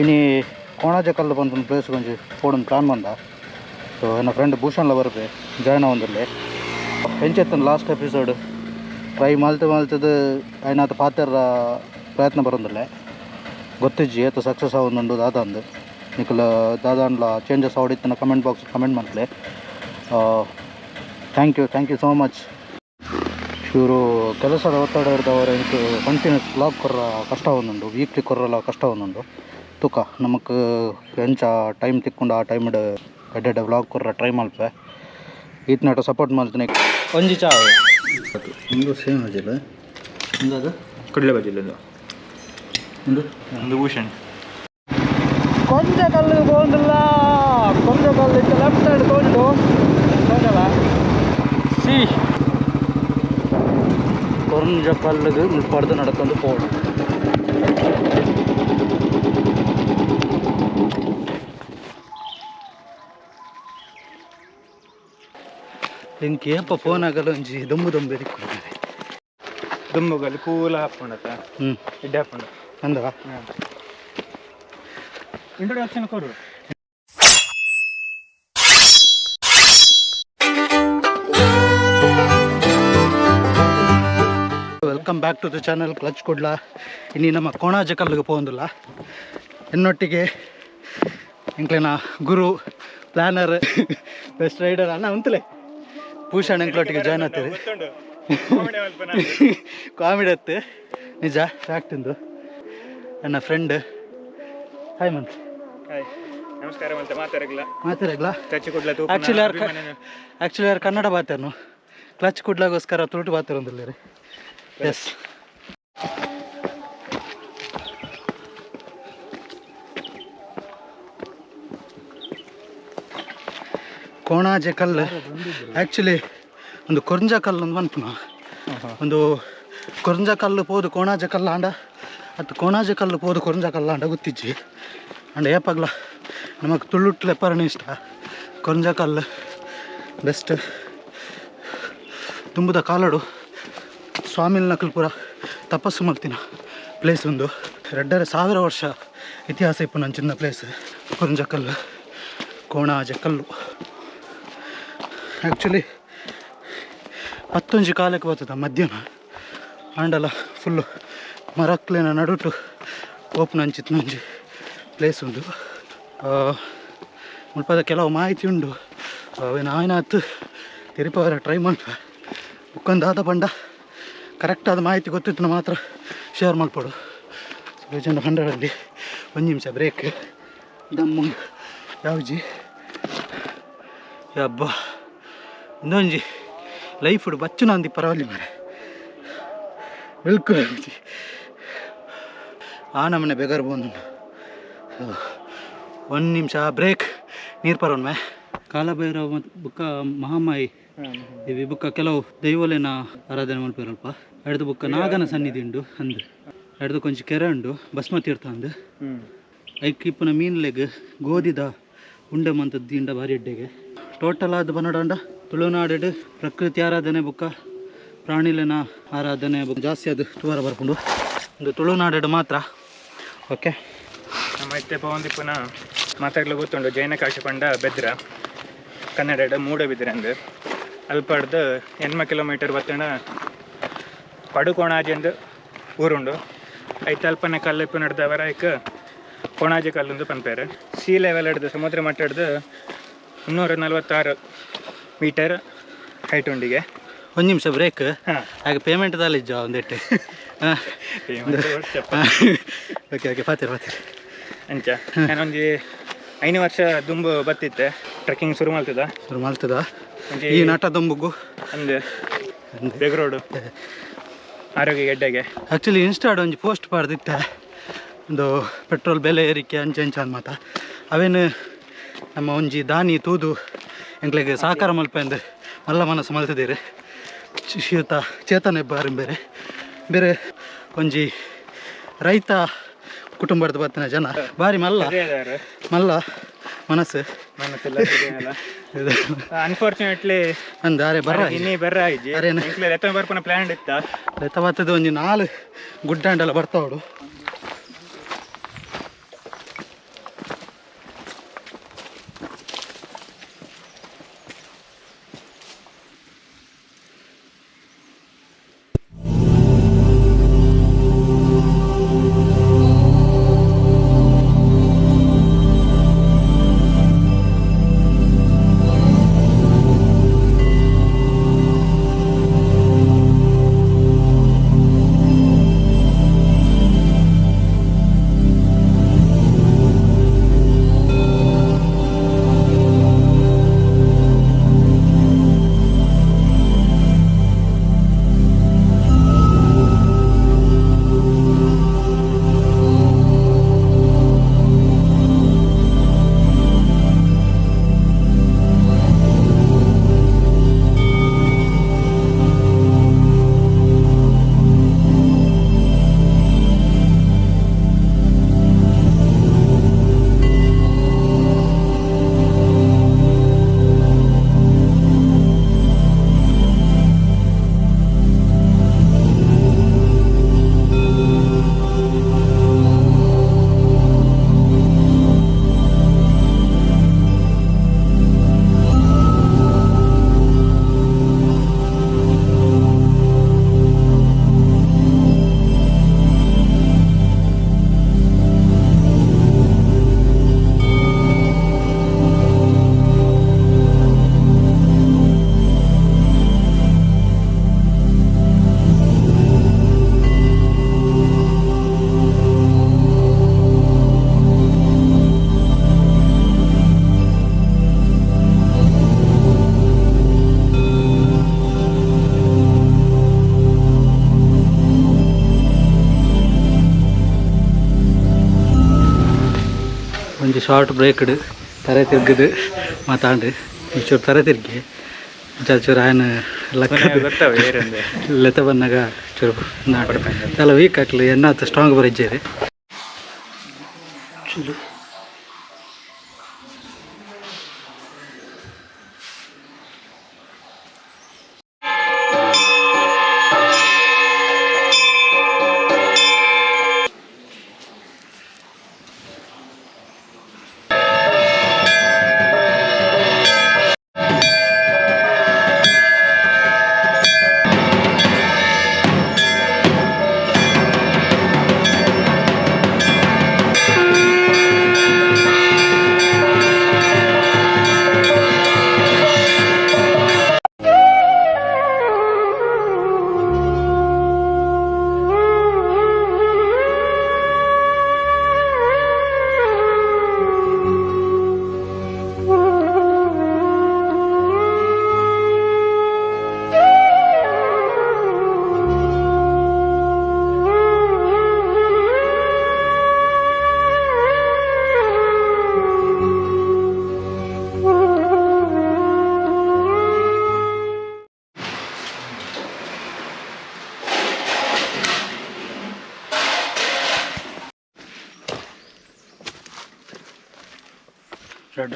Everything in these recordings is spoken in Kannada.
ಇನ್ನು ಕೋಣಾಜೆ ಕಲ್ಲು ಬಂದ ಪ್ಲೇಸ್ ಕೊಂಚ ಪೋಡೊಂದು ಪ್ಲಾನ್ ಬಂದ. ಸೊ ನನ್ನ ಫ್ರೆಂಡ್ ಭೂಷಣ್ಲ ಬರುತ್ತೆ ಜಾಯ್ನ್ ಆಗೊಂದಿಲ್ಲ ಹೆಂಚೆತ್ತನ ಲಾಸ್ಟ್ ಎಪಿಸೋಡ್ ಟ್ರೈ ಮಲ್ತದು ಐನಾತ ಪಾತ್ರ ಪ್ರಯತ್ನ ಬರೋದಿಲ್ಲ ಗೊತ್ತಿಜ್ಜಿ ಏತ ಸಕ್ಸಸ್ ಆಗೊಂದುಂಡು ದಾದಂದು ನಿಖಲ ದಾದಾಂಡ್ಲ ಚೇಂಜಸ್ ಆವಡಿತ್ತನ ಕಮೆಂಟ್ ಬಾಕ್ಸ್ ಕಮೆಂಟ್ ಮಾಡ್ಲೆ. Thank you so much. ಇವರು ಕೆಲಸದ ಒತ್ತಡ ಇರ್ದವರು ಇಂಟು ಕಂಟಿನ್ಯೂಸ್ ಬ್ಲಾಗ್ ಕೊರ್ರ ಕಷ್ಟ ಒಂದುಂಡು ವೀಕ್ಲಿ ಕೊರ್ರಲ್ಲ ಕಷ್ಟ ಒಂದುಂಡು ತುಕ ನಮಕ್ ಎಂಚ ಟೈಮ್ ತಿಕ್ಕೊಂಡು ಆ ಟೈಮ್ ಎಡ್ಡೆ ವ್ಲಾಗ್ ಕೊರ್ರ ಟ್ರೈ ಮಲ್ಪೆ ಈತ್ನಾಟ ಸಪೋರ್ಟ್ ಮಾಡ್ತೀನಿ. ಒಂಜಿ ಚಾ ಒಂದು ಸೇಮ್ ಬಜಿಲ್ಲ ಒಂದು ಕಡಲೆ ಬಜಿಲ್ಲ ಒಂದು ಭೂಷಣ್ ಕೊಂಚ ಕಲ್ಲು ಹೋಗಿಲ್ಲ ಕೊಂಚ ಕಲ್ಲು ಇತ್ತು ಲೆಫ್ಟ್ ಸೈಡ್ ತೊಗೊಂಡು ಹೋಗಲ್ಲ ಸಿ ಕೊಂಚ ಕಲ್ಲಿಗೆ ಮುಳ್ಪಡ್ದು ನಡ್ಕೊಂಡು ಹೋಗೋಣ. ಇಂಕೆ ಏಪ ಫೋನ್ ಆಗಲ್ಲ ಒಂಜಿ ದೊಂಬು ಎದಿಕ್ಕೊಳ್ತಾರೆ ದುಂಬುಗಲ್ಲಿ ಕೂಲ ಹಾಕೊಂಡತ್ತ ಇಡ್ಡೆ ಹಾಕೊಂಡು ಅಂದವ ಇಂಟ್ರೊಡಕ್ಷನ್ ಕೊಡು. Welcome back to the channel ಕ್ಲಚ್ ಕೊಡ್ಲ. ಇನ್ನು ನಮ್ಮ ಕೋಣಾಜೆ ಕಲ್ಲಿಗೆ ಹೋಗೋದಿಲ್ಲ ಎನ್ನೊಟ್ಟಿಗೆ ಎಂಕ್ಲೆನ ಗುರು ಪ್ಲಾನರ್ ಬೆಸ್ಟ್ ರೈಡರ್ ಅಣ್ಣ ಉಂತಲೇ ಭೂಷಣ್ ಎಂಕ್ಲೊಟ್ಟಿಗೆ ಜಾಯ್ನ್ ಆಗ್ತೀರಿ. ಕಾಮಿಡಿ ಅತ್ತೆ ನಿಜ ಫ್ಯಾಕ್ಟ್ ಇಂದು ನನ್ನ ಫ್ರೆಂಡ್ ಹಾಯ್ ಮಂತ್ ನಮಸ್ಕಾರ ಮಂತ ಮಾತಾಡಲ್ಲ ಆ್ಯಕ್ಚುಲಿ ಯಾರು ಕನ್ನಡ ಬಾತೇನು ಕ್ಲಚ್ ಕುಡ್ಲಾಗೋಸ್ಕರ ತುಳುಟು ಬಾತಿರೋದಿಲ್ಲ ರೀ. ಎಸ್ ಕೋಣಾಜೆ ಕಲ್ಲು ಆ್ಯಕ್ಚುಲಿ ಒಂದು ಕೊರ್ಂಜ ಕಲ್ಲು ಒಂದು ಬಂತು ಒಂದು ಕೊರ್ಂಜ ಕಲ್ಲು ಪೋದು ಕೋಣಾಜೆ ಕಲ್ಲು ಆಂಡ ಅದು ಕೋಣಾಜೆ ಕಲ್ಲು ಪೋದು ಕೊರ್ಂಜ ಕಲ್ಲು ಆಂಡ ಗೊತ್ತಿಜ್ಜಿ ಅಂಡ್ ಏಪಾಗ್ಲ ನಮಗೆ ತುಳುಟ್ಲೆ ಪರಣಿ ಇಷ್ಟ ಕೊರ್ಂಜ ಕಲ್ಲು ಬೆಸ್ಟ್ ತುಂಬುದ ಕಾಲಡು ಸ್ವಾಮಿಲ್ ನಕಲ್ ಪೂರ ತಪಸ್ಸು ಮಾಡ್ತೀನ ಪ್ಲೇಸ್ ಒಂದು 2,000 ವರ್ಷ ಇತಿಹಾಸ ಇಪ್ಪು ನನ್ನ ಚಿನ್ನ ಪ್ಲೇಸ್ ಕೊರ್ಂಜ ಕಲ್ಲು ಕೋಣಾಜೆ ಕಲ್ಲು. ಆ್ಯಕ್ಚುಲಿ 11 ಕಾಲಕ್ಕೆ ಬರ್ತದೆ ಮಧ್ಯಾಹ್ನ ಆಂಡಲ ಫುಲ್ಲು ಮರಕ್ಲೇನ ನಡುಟು ಓಪನ್ ಅಂಚಿತ್ತು ನಂಜಿ ಪ್ಲೇಸ್ ಉಂಡು. ಮುಲ್ಪದ ಕೆಲವು ಮಾಹಿತಿ ಉಂಡು ಅವೇನು ಆಯ್ನಾತು ತಿರುಪವರ ಟ್ರೈ ಮಾಡ್ತವೆ ಬುಕ್ಕೊಂದಾದ ಪಂಡ ಕರೆಕ್ಟಾದ ಮಾಹಿತಿ ಗೊತ್ತಿತ್ತು ಮಾತ್ರ ಶೇರ್ ಮಾಡ್ಕೊಡು. ಬೇಜಂಡ 100 1 ನಿಮಿಷ ಬ್ರೇಕ್ ದಮ್ಮು ಯಾವ್ಜಿ ಯಬ್ಬ ಇನ್ನೊಂಜಿ ಲೈಫ್ ಉಡು ಬಚ್ಚು ನಂದಿ ಪರವಲ್ಲಿ ಮಾರೆ ಬಿಲ್ಕುಲ್ ಆ ನಮ್ಮನೆ ಬೆಗರ್ ಬೋನು 1 ನಿಮಿಷ ಬ್ರೇಕ್ ನೀರು ಪರವನ್ಮೆ ಕಾಲಭೈರವ ಮತ್ತು ಬುಕ್ಕ ಮಹಾಮಾಯಿ ಇವಿ ಬುಕ್ಕ ಕೆಲವು ದೈವಲೇನ ಆರಾಧನೆ ಮಲ್ಪೇರಲ್ಪ ಎಡ್ದು ಬುಕ್ಕ ನಾಗನ ಸನ್ನಿಧಿ ಉಂಡು ಅಂದು ಎಡ್ದು ಕೊಂಚ ಕೆರೆ ಉಂಡು ಭಸ್ಮ ತೀರ್ಥ ಅಂದು ಐಕ್ ಇಪ್ಪನ ಮೀನ್ಲೆಗ್ ಗೋಧಿದ ಉಂಡೆ ಮಂತದ್ದು ಇಂಡ ಭಾರಿ ಎಡ್ಡೆಗೆ ಟೋಟಲ್ ಆದ ಬನ್ನಡಾಂಡ ತುಳುನಾಡು ಪ್ರಕೃತಿ ಆರಾಧನೆ ಬುಕ್ಕ ಪ್ರಾಣಿಲೆನ ಆರಾಧನೆ ಬುಕ್ ಜಾಸ್ತಿ ಅದು ತೂರ ಬರ್ಕೊಂಡು ಒಂದು ತುಳುನಾಡು ಮಾತ್ರ. ಓಕೆ ನಮ್ಮ ಇತ್ತೆ ಪವನ್ದಿಪ್ಪನ ಮಾತಾಡ್ಲು ಗೊತ್ತುಂಡು ಜೈನ ಕಾಶಿ ಪಂಡ ಬೆದ್ರ ಕನ್ನಡ ಮೂಡಬಿದ್ರೆ ಅಂದು ಅಲ್ಪಡ್ದು 8 ಕಿಲೋಮೀಟರ್ ಬತ್ತಣ ಪಡುಕೋಣಾಜಿ ಅಂದು ಊರುಂಡು ಐತೆ ಅಲ್ಪನೆ ಕಲ್ಲಿಪ್ಪು ನಡೆದವರ ಐಕ್ ಕೋಣಾಜಿ ಕಲ್ಲೊಂದು ಪನ್ಪೇರು ಸೀ ಲೆವೆಲ್ ಹಿಡ್ದು ಸಮುದ್ರ ಮಟ್ಟ ಹಿಡ್ದು 346 ಮೀಟರ್ ಹೈಟ್ ಉಂಡಿಗೆ. 1 ನಿಮಿಷ ಬ್ರೇಕ್ ಹಾಗೆ ಪೇಮೆಂಟ್ ದಾಲಿಜ್ಜ ಒಂದೆಟ್ಟೆ ಓಕೆ ಓಕೆ ಪಾತಿರ ಅಂಚ ನಾನೊಂದು 5 ವರ್ಷ ದುಂಬು ಬತ್ತಿತ್ತೆ ಟ್ರೆಕ್ಕಿಂಗ್ ಶುರು ಮಾಡ್ತದ ಈ ನಾಟ ದುಂಬುಗು ಅಂದು ಬೆಗ್ರೋಡು ಆರೋಗ್ಯ ಗೆಡ್ಡೆಗೆ. ಆ್ಯಕ್ಚುಲಿ ಇನ್ಸ್ಟಾಡ್ ಒಂಜಿ ಪೋಸ್ಟ್ ಪಾಡ್ದಿತ್ತೆ ಒಂದು ಪೆಟ್ರೋಲ್ ಬೆಲೆ ಏರಿಕೆ ಅಂಚೆ ಅಂದ್ ಮಾತ ಅವೇನು ನಮ್ಮ ಒಂಜಿ ದಾನಿ ತೂದು ಎಂಕ್ಲೆಗೆ ಸಹಕಾರ ಮಲ್ಪೆಂದು ಮಲ್ಲ ಮನಸ್ಸು ಮಲ್ತಿದ್ದೀರಿ ಚೇತನ ಬಾರಿ ಬೇರೆ ಒಂಜಿ ರೈತ ಕುಟುಂಬದ ಬತ್ತಿನ ಜನ ಬಾರಿ ಮಲ್ಲ ಮನಸ್ಸು ಅನ್ಫಾರ್ಚುನೇಟ್ಲಿ ಅಂದಾರೆ ಬರ್ಪನ ಪ್ಲಾನ್ ಇತ್ತ ಲೆತ್ತ ಬರ್ತದೆ ಒಂಜಿ 4 ಗುಡ್ಡಾಂಡೆಲ್ಲ ಬರ್ತಾವಡು ಒಂಜಿ ಶಾರ್ಟ್ ಬ್ರೇಕ್ ತಲೆ ತಿರ್ಗದು ಮಾತಾಡ್ರಿ ಒಂಚೂರು ತಲೆ ತಿರ್ಗಿ ಚೂರು ಆಯನ ಲೆತ ಬಂದಾಗ ಚೂರು ಎಲ್ಲ ವೀಕ್ ಹಾಕ್ಲಿ ಎನ್ನಾತ ಸ್ಟ್ರಾಂಗ್ ಬರಿಜ್ಜೇರಿ ಚಲೋ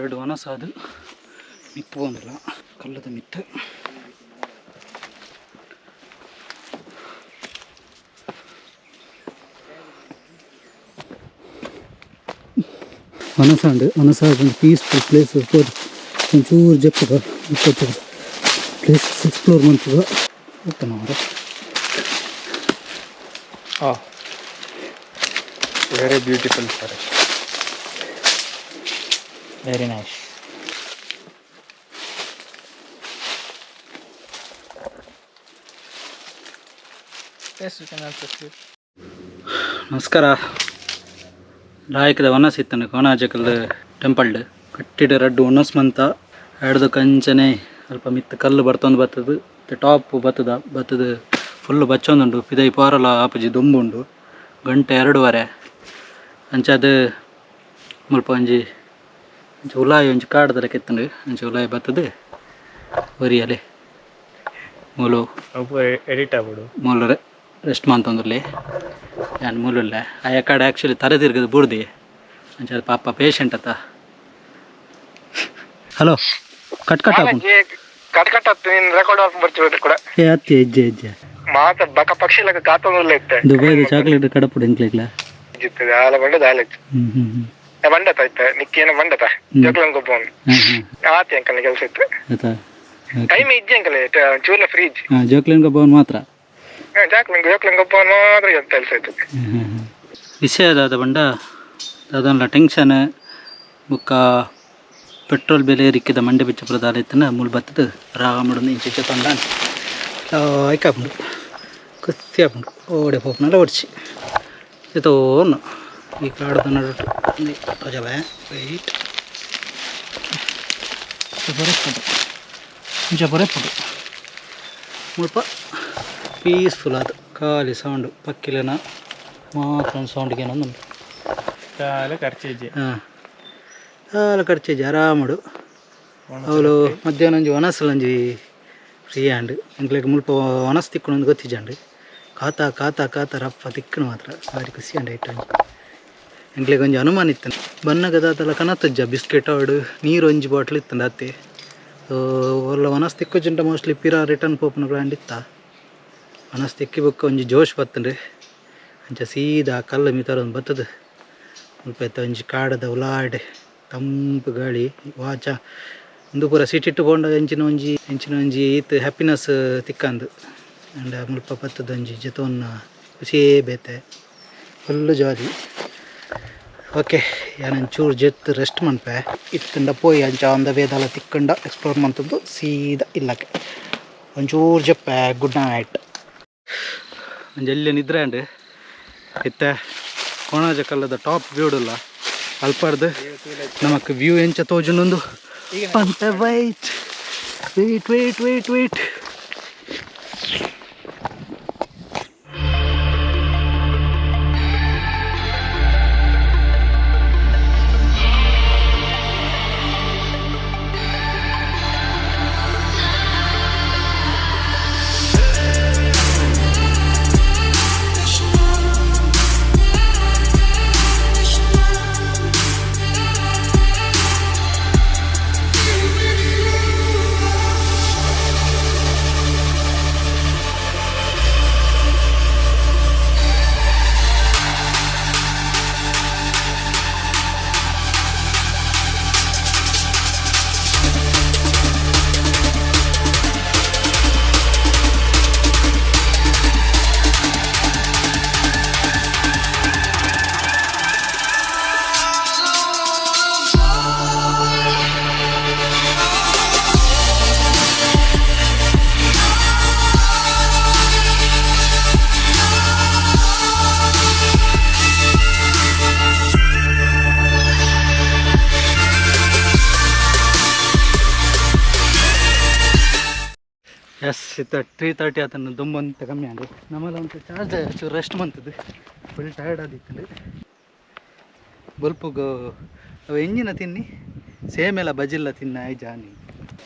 ரெண்டு வனசு அது மித்து வந்துடலாம் கல்லது மித்து వనసాండ్ వనసాండ్ పీస్ఫుల్ ప్లేస్ కొంచెం చెప్పగా ప్లేస్ ఎక్స్ప్లోర్ మంచిగా ಹೋಗ್ತಾನವ್ರೆ very beautiful forest very nice ನಮಸ್ಕಾರ ಲಾಯಕದ ವನಸ್ ಇತ್ತನೆ ಕೋನಾಜಕಲ್ ಟೆಂಪಲ್ಡ್ ಕಟ್ಟಿಡ ರಡ್ಡು ಒನಸ್ಮಂತ ಎಡ್ದು ಕಂಚನೆ ಸ್ವಲ್ಪ ಮಿತ್ತ ಕಲ್ಲು ಬರ್ತೊಂದು ಬರ್ತದೆ ಟಾಪ್ ಬತ್ತದ ಫುಲ್ ಬಚ್ಚೊಂದುಂಡು ಪಿದೈ ಪಾರಲ ಆಪಜಿ ದುಂಬುಂಡು ಗಂಟೆ 2:30 ಅಂಚದು ಮುಲ್ಪ ಒಂಜಿ ಉಲಾಯಿ ಒಂಜಿ ಕಾಡ್ದಲ ಕೆತ್ತಂಡು ಅಂಚೆ ಉಲಾಯಿ ಬತ್ತದು ಒರಿಯಲೆ ಮೂಲು ಎಡಿಟ್ ಆಗ್ಬಿಡು ಮೂಲು ರೆಸ್ಟ್ ಮಾಡ್ತಂದ್ರಲ್ಲಿ ನಾನು ಮೂಲಲ್ಲ ಆ ಕಡೆ ಆ್ಯಕ್ಚುಲಿ ತಲೆ ತಿರ್ಗದು ಬುಡ್ದು ಅಂಚೆ ಅದು ಪಾಪ ಪೇಷಂಟ್ ಅತ್ತ ಹಲೋ ಕಟ್ ಏ ಅತ್ತಿ ಹೆಜ್ಜೆ ದುಬೈದ ಚಾಕ್ಲೇಟ್ ಕಡಪುಡು ಎಂಕ್ಲೆಗ್ಲ ಜೋಕ್ಲಿನ್ ಗೊಬ್ಬವನ್ ಮಾತ್ರ ವಿಷಯ ಅದಾದ ಬಂಡ ಅದೊಂದು ಟೆನ್ಷನ್ ಬುಕ್ಕ ಪೆಟ್ರೋಲ್ ಬೆಲೆ ಏರಿಕೆದ ಮಂಡೆ ಬಿಚ್ಚ ಪ್ರಧಾನ ಇತ್ತನ ಮೂಲ ಬತ್ತದ ರಾಮಡು ಇಂಚೆ ತಂಡ ಐಕಾಪುಂಡು ಕತ್ತಿ ಹಾಪುಂಡು ಓಡೆ ಪೋಪನೆಲ್ಲ ಒಡಿಸಿ ತೋನು ಈ ಕಾಡದ ನಡು ಜಲ ವೈಟ್ ಬರೆಪುಡು ಮುಲ್ಪ ಪೀಸ್ಫುಲ್ ಅದು ಖಾಲಿ ಸೌಂಡು ಪಕ್ಕಿಲೇನ ಮಾತ್ರ ಒಂದು ಸೌಂಡ್ಗೆ ಏನೊಂದು ಹಾಂ ಕಾಲ ಖರ್ಚೇಜಿ ಆರಾಮಡು ಅವಳು ಮಧ್ಯಾಹ್ನ ಒಂಜಿ ವನಸಲಂಜಿ ಫ್ರೀ ಆಂಡ್ ಎಂಕ್ಲೆಗ್ ಮುಲ್ಪ ವನಸ್ ತಿಕ್ಕುಣೊಂದು ಗೊತ್ತಿಜಂಡು ಕಾತ ರಪ್ಪ ತಿಕ್ಕಣ ಮಾತ್ರ ಸಾರಿ ಖುಷಿ ಅಂಡ್ ಐಟ ಎಂಕ್ಲೆಗ್ ಒಂಜಿ ಅನುಮಾನ ಇತ್ತಂಡು ಬನ್ನಗದಾತಲ್ಲ ಕನತ್ತಜ್ಜ ಬಿಸ್ಕೆಟ್ ಆಡು ನೀರು ಒಂಜಿ ಬಾಟ್ಲ್ ಇತ್ತಂಡು ಅತ್ತೆ ಒಲ್ಲ ವನಸ್ ತಿಕ್ಕೋಜುಂಟ ಮೋಸ್ಟ್ಲಿ ಪಿರ ರಿಟರ್ನ್ ಪೋಪನ ಗ್ರಾಂಡ್ ಇತ್ತ ವನಸ್ ತಿಕ್ಕಿ ಬುಕ್ಕ ಒಂಜಿ ಜೋಶ್ ಬತ್ತಂಡು ಅಂಚ ಸೀದಾ ಕಲ್ಲು ಮಿತರೊಂದು ಬತ್ತದ ಮುಲ್ಪ ಎತ್ತ ಒಂಜಿ ಕಾಡದ ಉಲಾಡೆ ತಂಪು ಗಾಳಿ ವಾಚ ಒಂದು ಪೂರ ಸಿಟಿಟ್ಟು ಬೋಂಡ ಎಂಚಿನ ಒಂಜಿ ಈತ್ ಹ್ಯಾಪಿನೆಸ್ ತಿಕ್ಕಂದು ಅಂಡ್ ಮುಲ್ಪ ಬತ್ತದ ಒಂಜಿ ಜೊತೊನ್ನ ಖುಷಿಯೇ ಬೇತೆ ಫುಲ್ಲು ಜಾಲಿ ಓಕೆ ಯಾನಂಚೂರು ಜೆತ್ ರೆಸ್ಟ್ ಮನ್ಪೆ ಇತ್ತಂಡ ಪೋಯಿ ಅಂಚ ಒಂದ ವೇದಾಲ ತಿಕ್ಕಂಡ ಎಕ್ಸ್ಪ್ಲೋರ್ ಮಂತದ್ದು ಸೀದಾ ಇಲ್ಲಕ್ಕೆ ಒಂಚೂರು ಜಪ್ಪೆ ಗುಡ್ ನೈಟ್ ಒಂಜೆಲ್ಲಿ ನಿದ್ರೆ ಅಂಡ್ ಇತ್ತೆ ಕೋಣಾಜ ಕಲ್ಲದ ಟಾಪ್ ವ್ಯೂಡುಲ್ಲ ಅಲ್ಪಾರ್ದು ನಮಕ್ ವ್ಯೂ ಎಂಚ ತೋಜುನೊಂದು ಪಂತ ವೈಟ್ ಎಸ್ ಇತ್ತು 3:30 ಆತನ ದುಂಬಂತ ಕಮ್ಮಿ ಆಂಡು ನಮ್ಮಲ್ಲ ಒಂದು ಚಾರ್ಜ್ ಚೂರು ರೆಸ್ಟ್ ಬಂತದ್ದು ಫುಲ್ ಟಯರ್ಡ್ ಆದಿತ್ತು ಬಲ್ಪುಗು ಅವು ಎಂಜಿನ ತಿನ್ನಿ ಸೇಮ್ ಎಲ್ಲ ಬಜಿಲ್ಲ ತಿನ್ನ ಐ ಜಾನಿ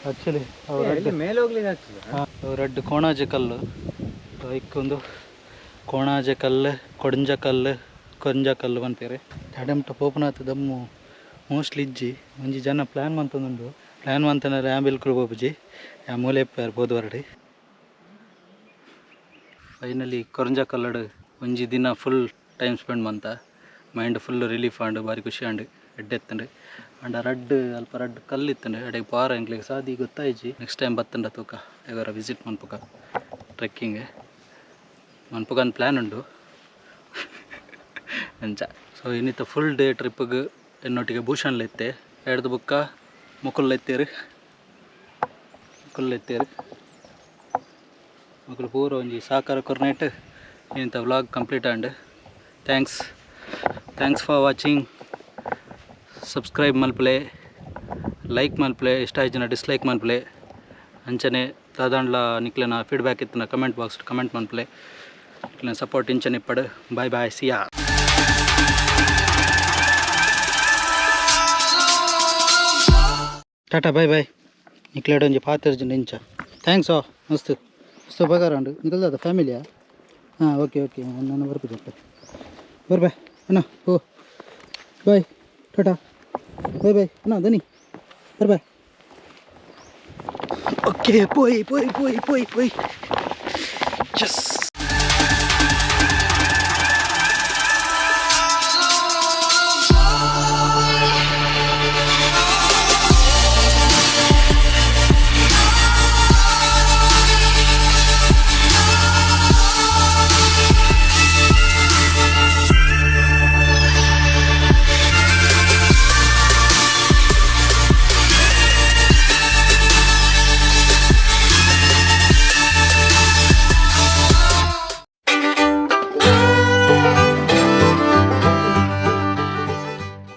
ಆ್ಯಕ್ಚುಲಿ ಅವ್ರ ಮೇಲೆ ಹೋಗ್ಲಿಕ್ಕೆ ಆಗ್ತದೆ ಅವರಡ್ಡು ಕೋಣಾಜೆ ಕಲ್ಲು ಒಂದು ಕೋಣಾಜೆ ಕಲ್ಲು ಕೊಂಜ ಕಲ್ಲು ಅಂತಾರೆ ಅಡೆಂಟ ಪೋಪನಾಥ ದಮ್ಮು ಮೋಸ್ಟ್ಲಿ ಇಜ್ಜಿ ಒಂಜಿ ಜನ ಪ್ಲ್ಯಾನ್ ಮಂತೊಂದುಂಡು ಪ್ಲ್ಯಾನ್ ಮಂತಂದ್ರೆ ಆಂಬಿಲ್ಕುಲು ಪೋಪುಜಿ ಆ ಮೂಲೆ ಇರ್ಬೋದು ಹೊರಡಿ ಫೈನಲಿ ಕೊರಂಜ ಕಲ್ಲಡು ಒಂಜಿ ದಿನ ಫುಲ್ ಟೈಮ್ ಸ್ಪೆಂಡ್ ಮಂತ ಮೈಂಡ್ ಫುಲ್ ರಿಲೀಫ್ ಆಂಡು ಭಾರಿ ಖುಷಿ ಆಂಡು ಎಡ್ಡೆತ್ತಂಡು ಅಂಡ ಅಲ್ಪ ರಡ್ಡು ಕಲ್ಲಿತ್ತಂಡು ಅಡೆಗೆ ಪಾರ ಎಂಕ್ಲಿಗೆ ಸಾದಿ ಗೊತ್ತಾಯ್ಜಿ ನೆಕ್ಸ್ಟ್ ಟೈಮ್ ಬತ್ತಂಡ ತೂಕ ಇವರ ವಿಸಿಟ್ ಮನ್ಪುಕ ಟ್ರೆಕ್ಕಿಂಗ್ ಮನ್ಪುಗನ್ ಪ್ಲ್ಯಾನ್ ಉಂಡು ಅಂಚ ಸೊ ಇನ್ನಿತ್ತ ಫುಲ್ ಡೇ ಟ್ರಿಪ್ಪಿಗೆ ಎನ್ನೊಟ್ಟಿಗೆ ಭೂಷಣ್ಲೆತ್ತೆ ಎಡ್ದು ಬುಕ್ಕ ಮುಕುಲ್ಲೆತ್ತೇರು ಮಕ್ಕಳು ಪೂರ ಒಂಜಿ ಸಾಕಾರ ಕೊರ್ನೆಟ್ ಇಂಥ vlog complete and thanks for watching subscribe ಮಲ್ಪಲೆ ಲೈಕ್ ಮಲ್ಪಲೆ ಇಷ್ಟ ಆಯ್ತು ಜನ ಡಿಸ್ಲೈಕ್ ಮಲ್ಪಲೆ ಅಂಚನೆ ದಾದಾಂಡ್ಲ ನಿಕ್ಲೆನ ಫೀಡ್ಬ್ಯಾಕ್ ಇತ್ತನ ಕಮೆಂಟ್ ಬಾಕ್ಸ್ ಕಮೆಂಟ್ ಮಲ್ಪಲೆ ಸಪೋರ್ಟ್ ಇಂಚನೆ ಪಡು ಬಾಯ್ ಸಿಯಾ ಟಾಟಾ ಬಾಯ್ ನಿಕ್ಲೇಡ್ ಒಂಜಿ ಪಾತೆರ್ಜಿ ನಿಂಚ ಥ್ಯಾಂಕ್ಸ್ ಮಸ್ತ್ ಪಗಾರ ಉಂಡು ನಿಕಲ್ದ ಫ್ಯಾಮಿಲಿಯಾ ಹಾಂ ಓಕೆ ನಾನು ಬರ್ಬೇಕು ಬರ್ಬಾಯ್ ಅಣ್ಣ ಓ ಬಾಯ್ ಟಾಟಾ ಬಾಯ್ ಅಣ್ಣ ದನಿ ಬರ್ಬಾಯ್ ಓಕೆ ಪೋಯ್ ಎಸ್